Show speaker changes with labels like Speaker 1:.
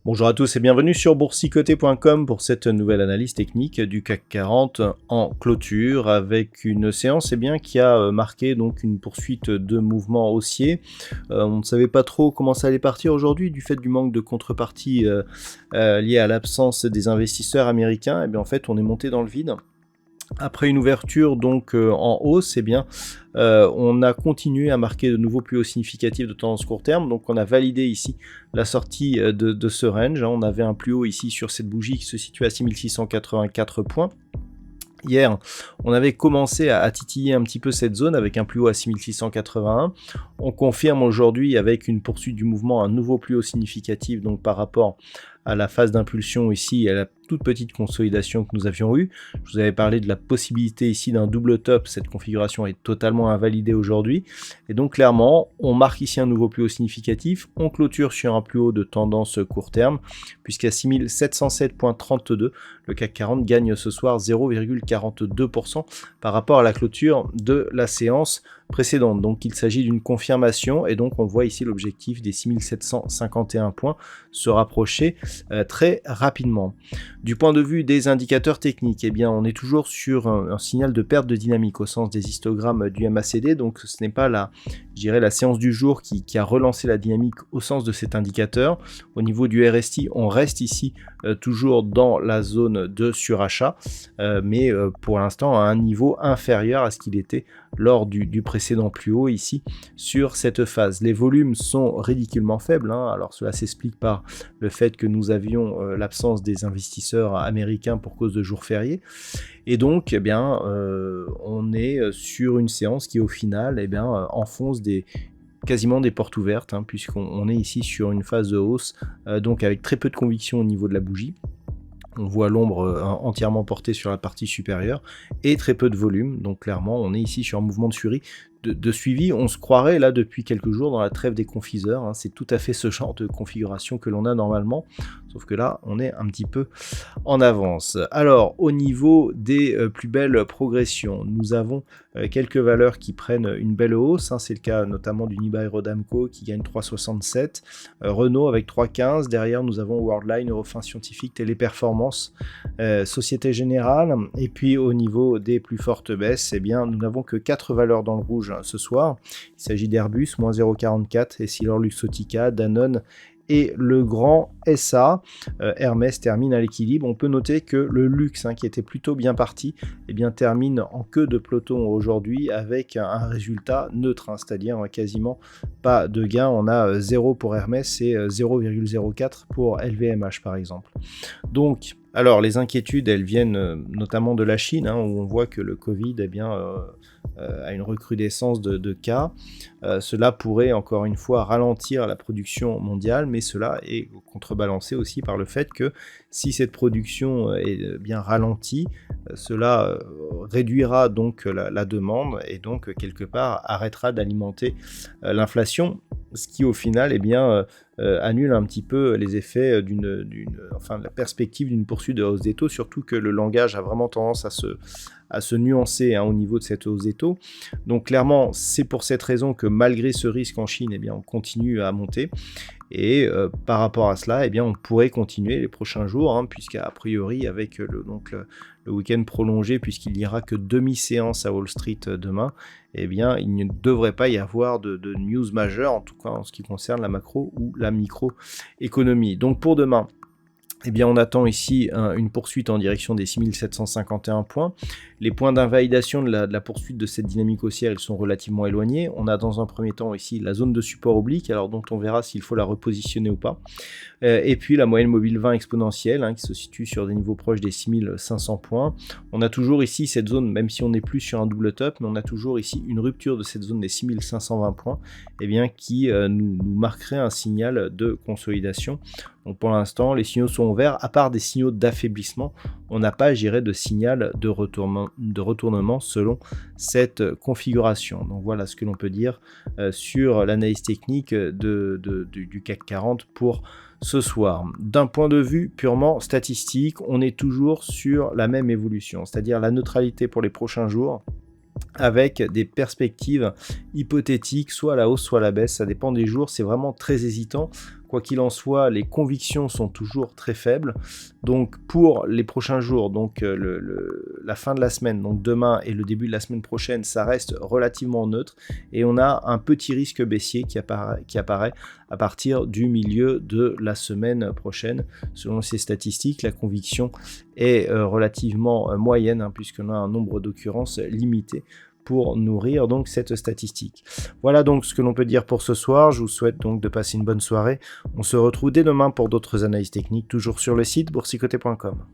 Speaker 1: Bonjour à tous et bienvenue sur boursicoté.com pour cette nouvelle analyse technique du CAC 40 en clôture avec une séance qui a marqué donc une poursuite de mouvements haussiers. On ne savait pas trop comment ça allait partir aujourd'hui du fait du manque de contrepartie lié à l'absence des investisseurs américains. En fait on est monté dans le vide. Après une ouverture donc en hausse, on a continué à marquer de nouveaux plus hauts significatifs de tendance court terme. Donc on a validé ici la sortie de ce range. On avait un plus haut ici sur cette bougie qui se situe à 6684 points. Hier, on avait commencé à titiller un petit peu cette zone avec un plus haut à 6681. On confirme aujourd'hui avec une poursuite du mouvement un nouveau plus haut significatif donc par rapport à la phase d'impulsion ici, à la toute petite consolidation que nous avions eue. Je vous avais parlé de la possibilité ici d'un double top. Cette configuration est totalement invalidée aujourd'hui. Et donc clairement, on marque ici un nouveau plus haut significatif. On clôture sur un plus haut de tendance court terme, puisqu'à 6707.32, le CAC 40 gagne ce soir 0,42% par rapport à la clôture de la séance précédente. Donc il s'agit d'une confirmation et donc on voit ici l'objectif des 6751 points se rapprocher très rapidement. Du point de vue des indicateurs techniques, on est toujours sur un signal de perte de dynamique au sens des histogrammes du MACD, donc ce n'est pas la séance du jour qui a relancé la dynamique au sens de cet indicateur. Au niveau du RSI, on reste ici toujours dans la zone de surachat, mais pour l'instant à un niveau inférieur à ce qu'il était lors du précédent plus haut ici sur cette phase. Les volumes sont ridiculement faibles, alors cela s'explique par le fait que nous avions l'absence des investisseurs américains pour cause de jours fériés, et donc on est sur une séance qui au final enfonce quasiment des portes ouvertes, puisqu'on est ici sur une phase de hausse, donc avec très peu de conviction au niveau de la bougie. On voit l'ombre entièrement portée sur la partie supérieure et très peu de volume. Donc clairement, on est ici sur un mouvement de suivi. On se croirait là depuis quelques jours dans la trêve des confiseurs. C'est tout à fait ce genre de configuration que l'on a normalement. Sauf que là, on est un petit peu en avance. Alors, au niveau des plus belles progressions, nous avons quelques valeurs qui prennent une belle hausse. C'est le cas notamment d'Unibail Rodamco qui gagne 3,67. Renault avec 3,15. Derrière, nous avons Worldline, Eurofins Scientifique, Téléperformance, Société Générale. Et puis, au niveau des plus fortes baisses, nous n'avons que 4 valeurs dans le rouge ce soir. Il s'agit d'Airbus, moins 0,44, Essilor Luxottica, Danone et le grand SA. Hermès termine à l'équilibre. On peut noter que le luxe, qui était plutôt bien parti, termine en queue de peloton aujourd'hui avec un résultat neutre, c'est-à-dire quasiment pas de gain. On a 0 pour Hermès et 0,04 pour LVMH par exemple. Donc, alors les inquiétudes, elles viennent notamment de la Chine, où on voit que le Covid a une recrudescence de cas. Cela pourrait encore une fois ralentir la production mondiale, mais cela est contrebalancé aussi par le fait que si cette production est bien ralentie, cela réduira donc la demande et donc quelque part arrêtera d'alimenter l'inflation, ce qui au final annule un petit peu les effets de la perspective d'une poursuite de hausse des taux, surtout que le langage a vraiment tendance à se nuancer au niveau de cette hausse des taux. Donc clairement, c'est pour cette raison que malgré ce risque en Chine, on continue à monter. Et par rapport à cela, on pourrait continuer les prochains jours, puisqu'à priori, avec le week-end prolongé, puisqu'il n'y aura que demi-séance à Wall Street demain, il ne devrait pas y avoir de news majeures, en tout cas en ce qui concerne la macro ou la microéconomie. Donc pour demain, on attend ici une poursuite en direction des 6751 points. Les points d'invalidation de la poursuite de cette dynamique haussière, ils sont relativement éloignés. On a dans un premier temps ici la zone de support oblique, alors dont on verra s'il faut la repositionner ou pas. Et puis la moyenne mobile 20 exponentielle, qui se situe sur des niveaux proches des 6500 points. On a toujours ici cette zone, même si on n'est plus sur un double top, mais on a toujours ici une rupture de cette zone des 6520 points, qui nous marquerait un signal de consolidation. Donc pour l'instant, les signaux sont ouverts, à part des signaux d'affaiblissement, on n'a pas, je dirais, de signal de retournement selon cette configuration. Donc voilà ce que l'on peut dire sur l'analyse technique du CAC 40 pour ce soir. D'un point de vue purement statistique, on est toujours sur la même évolution, c'est-à-dire la neutralité pour les prochains jours, avec des perspectives hypothétiques, soit à la hausse, soit à la baisse, ça dépend des jours, c'est vraiment très hésitant. Quoi qu'il en soit, les convictions sont toujours très faibles. Donc pour les prochains jours, donc la fin de la semaine, donc demain et le début de la semaine prochaine, ça reste relativement neutre. Et on a un petit risque baissier qui apparaît à partir du milieu de la semaine prochaine. Selon ces statistiques, la conviction est relativement moyenne, puisqu'on a un nombre d'occurrences limité pour nourrir donc cette statistique. Voilà donc ce que l'on peut dire pour ce soir. Je vous souhaite donc de passer une bonne soirée. On se retrouve dès demain pour d'autres analyses techniques, toujours sur le site boursicoté.com.